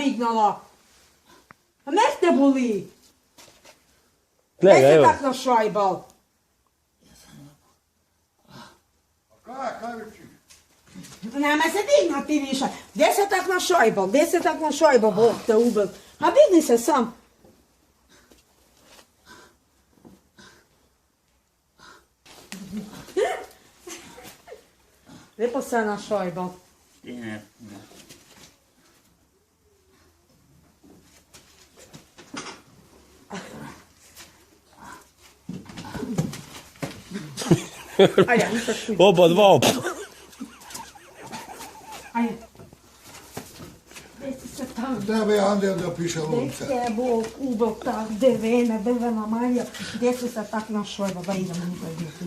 бігнала. А не були. Gleda, Gdje se evo. tak našajbal? Nema se dignuti više. Gdje se tak našajbal? Gdje se tak našajbal? Bog te ubil. A digni se sam. Lijepo se našajbal. Ajde, Oba dva. ajde. Gdje si se tam? Da bi Andel da piše lunce. Gdje je Bog ubil tak drvena manja? Gdje si se tak našajbal? Da idemo mi to biti.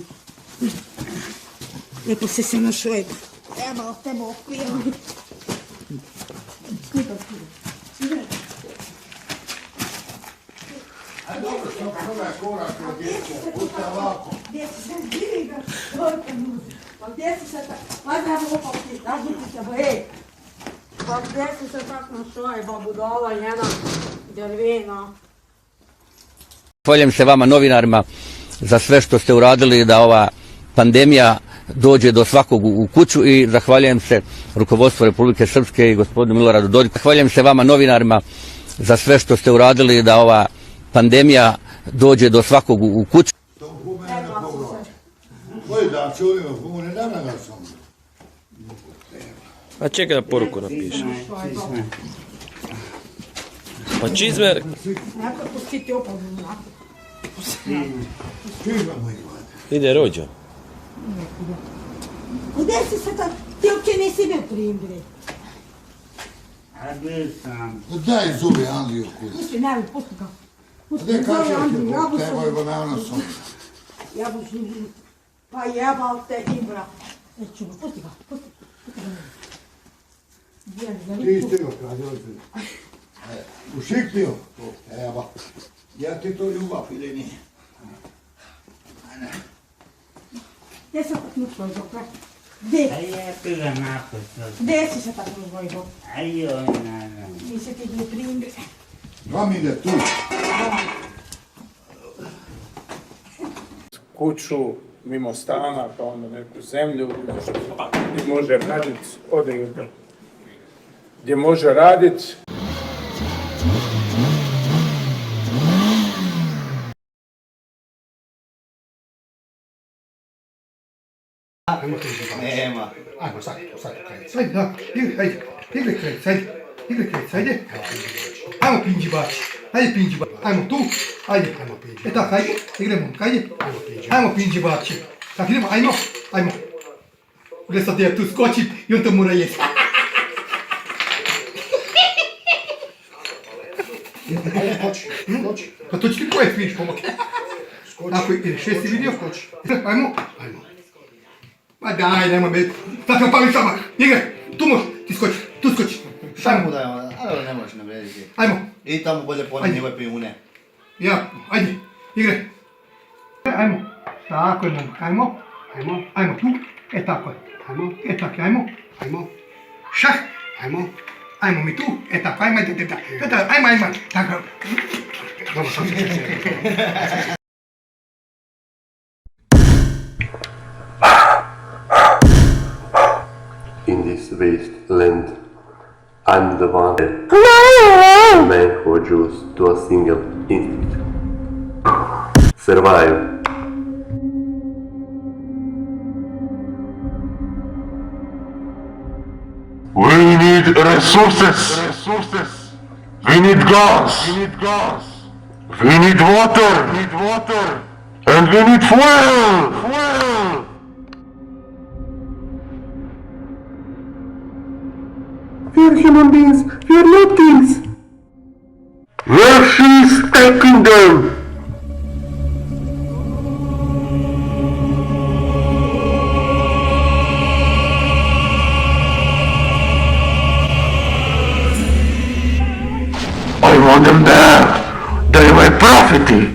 Lijepo si se našajbal. Evo te Bog pijeli. A dobro, sam prve korak od djecu, puste ovako. Gdje si se digao? Pa gdje si se tak... Ajde, evo opakti, razliti se, ej. Pa gdje si se tak našajbal, budala jedna drvena. Zahvaljujem se vama novinarima za sve što ste uradili da ova pandemija dođe do svakog u kuću i zahvaljujem se rukovodstvu Republike Srpske i gospodinu Miloradu Dodiku. Zahvaljujem se vama novinarima za sve što ste uradili da ova pandemija dođe do svakog u kuću. To gume ne pogleda. Koji da čujemo, gume ne da sam. A čekaj da poruku napiše. Pa čizme... Neko pustiti opadu. Čujemo moj glad. Ide rođo. Gdje si se tak... Ti uopće nisi bio primdri. A bio sam. Daj zubi Andriju kuda. Pusti, ne, pusti ga. Gdje kaže ti, treboj ba naravno sam. Jabučni. Pa jebal te Ibra. Neću ga, pusti ga, pusti ga. Ti istio, kaže ozbilj. Ušiktio. Evo. Ja ti to ljubav ili nije? Gdje se tak nušao dok? Gdje? A ja tu ga napisao. Gdje si se tak nušao dok? A joj, naravno. Nisi ti bio primdri. Vam ide tu. Kuću, mimo stana, pa onda neku zemlju gdje može raditi, gdje može raditi. Nema. Ajmo, sad, krenic. Ajde, da, igre krenic, ajde. Ajmo pinđi bači, ajmo tu, ajde. E tak, ajde, igremo, ajde. Ajmo pinđi bači. Tak, idemo, ajmo. Gdje sad ja tu skočim i on to mora jesti. Skoči. Pa to će ti pojeti, vidiš, pomak. Ako ideš, jesi vidio? Ajmo. Pa daj, nemoj me. Tako pali sama. Igre, tu možeš, ti skoči. Šta mu dajemo? Ali ne možeš navrediti. Ajmo. I tamo bolje poneti njegove pijune. Ja, ajde, igre. Ajmo. Tako je, momak, ajmo tu. E tako je. Ajmo. Šah. Ajmo mi tu. E tako, ajmo. Tako. Dobro, sam se. In this wasteland, I'm the one a man who adjusts to a single instinct. Survive. We need resources. We need gas. We need water. And we need fuel. We're human beings. We're not things. Where she's taking them? I want them there. They were profiting.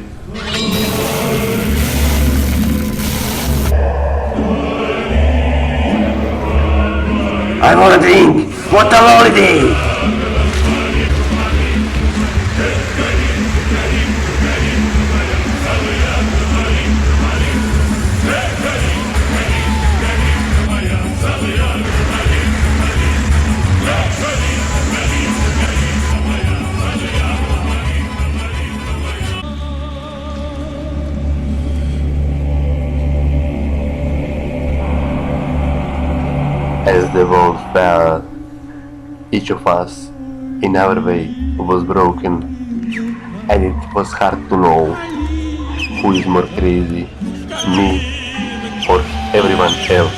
I want a drink. What a holiday! of us in our way was broken, and it was hard to know who is more crazy, me or everyone else.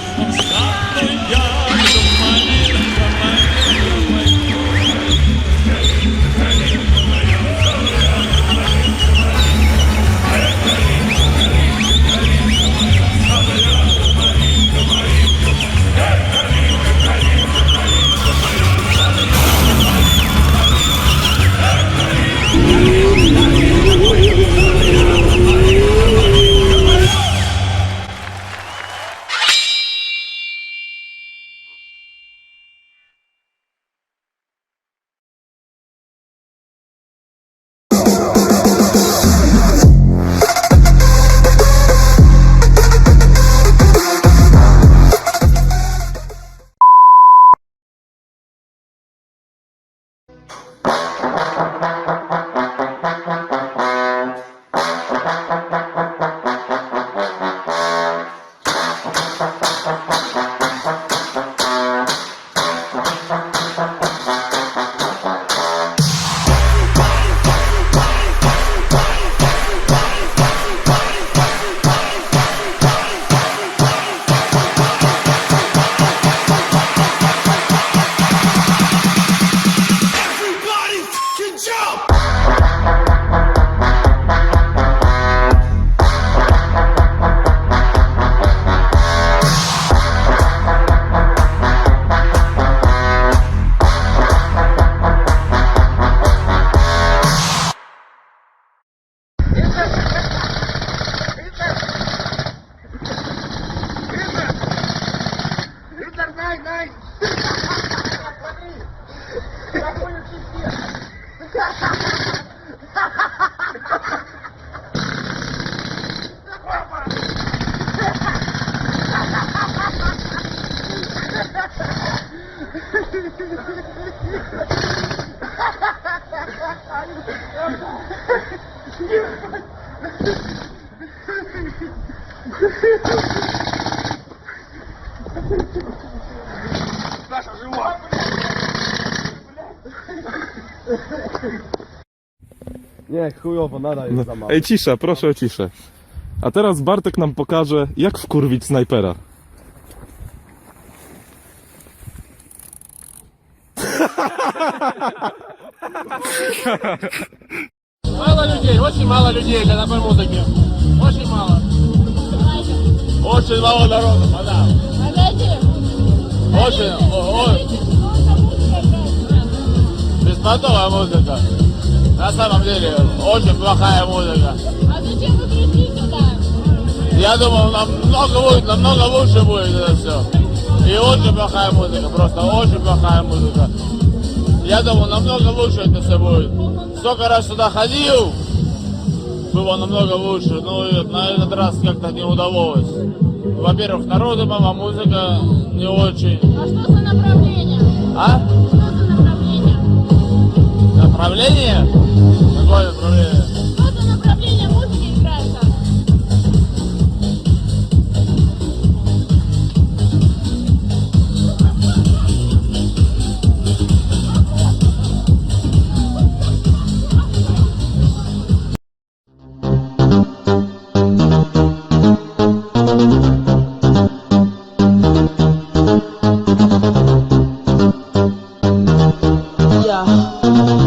Nie, chujowo, nadal jest za mało. Ej, cisza, proszę o ciszę. A teraz Bartek nam pokaże, jak wkurwić snajpera. Мало людей, очень мало людей на такой музыке. Очень мало. Очень мало народу, да. Очень, беспонтовая музыка. На самом деле, очень плохая музыка. А зачем вы пришли сюда? Я думал, намного лучше будет это все. И очень плохая музыка, просто очень плохая музыка. Я думал, намного лучше это все будет. Столько раз сюда ходил, было намного лучше, но на этот раз как-то не удалось. Во-первых, народу мало, музыка не очень. А что за направление? А? Что за направление? Направление? Какое направление? Что за направление музыки играется?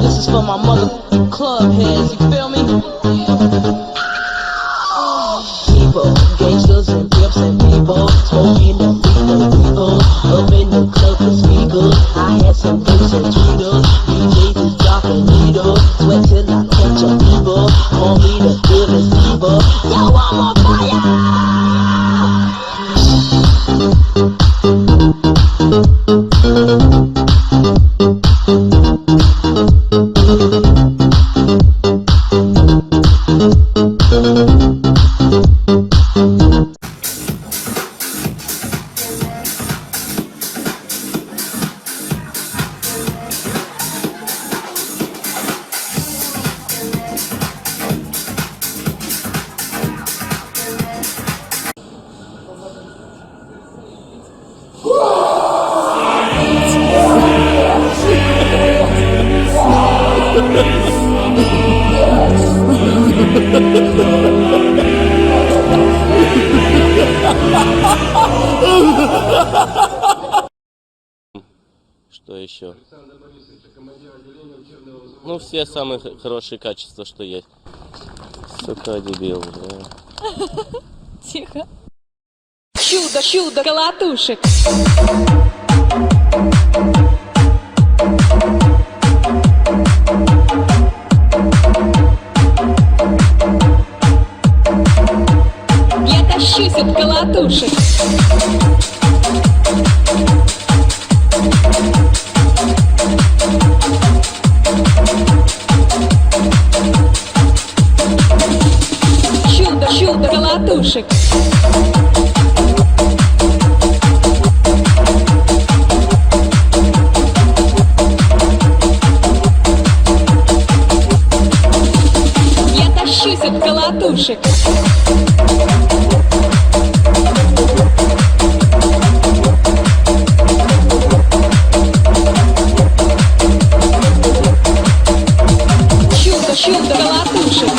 This is for my mother club heads, you feel me? People, gangsters and pimps and people, smoking the people, up in the club with speakers. I had some drinks and tweeters, DJs is dropping needles, sweat till I catch a fever, call me the realest diva. Yo, I'm on fire! Что еще? Ну, все самые хорошие качества, что есть. Сука, дебил. Тихо. Чудо, чудо, колотушек. Я тащусь от колотушек. Чудо, чудо, колотушек. Я тащусь от колотушек. Чудо, чудо, колотушек.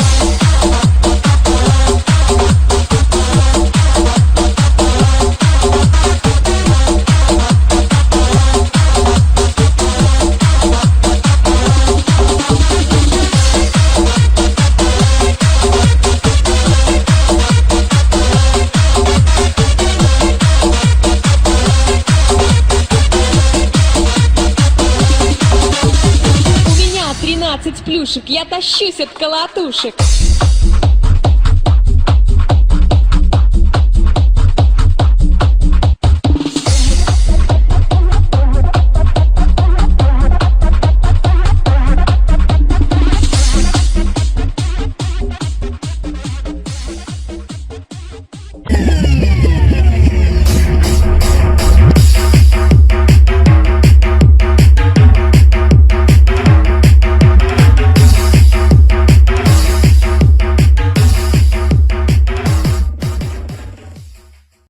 У меня 13 плюшек, я тащусь от колотушек.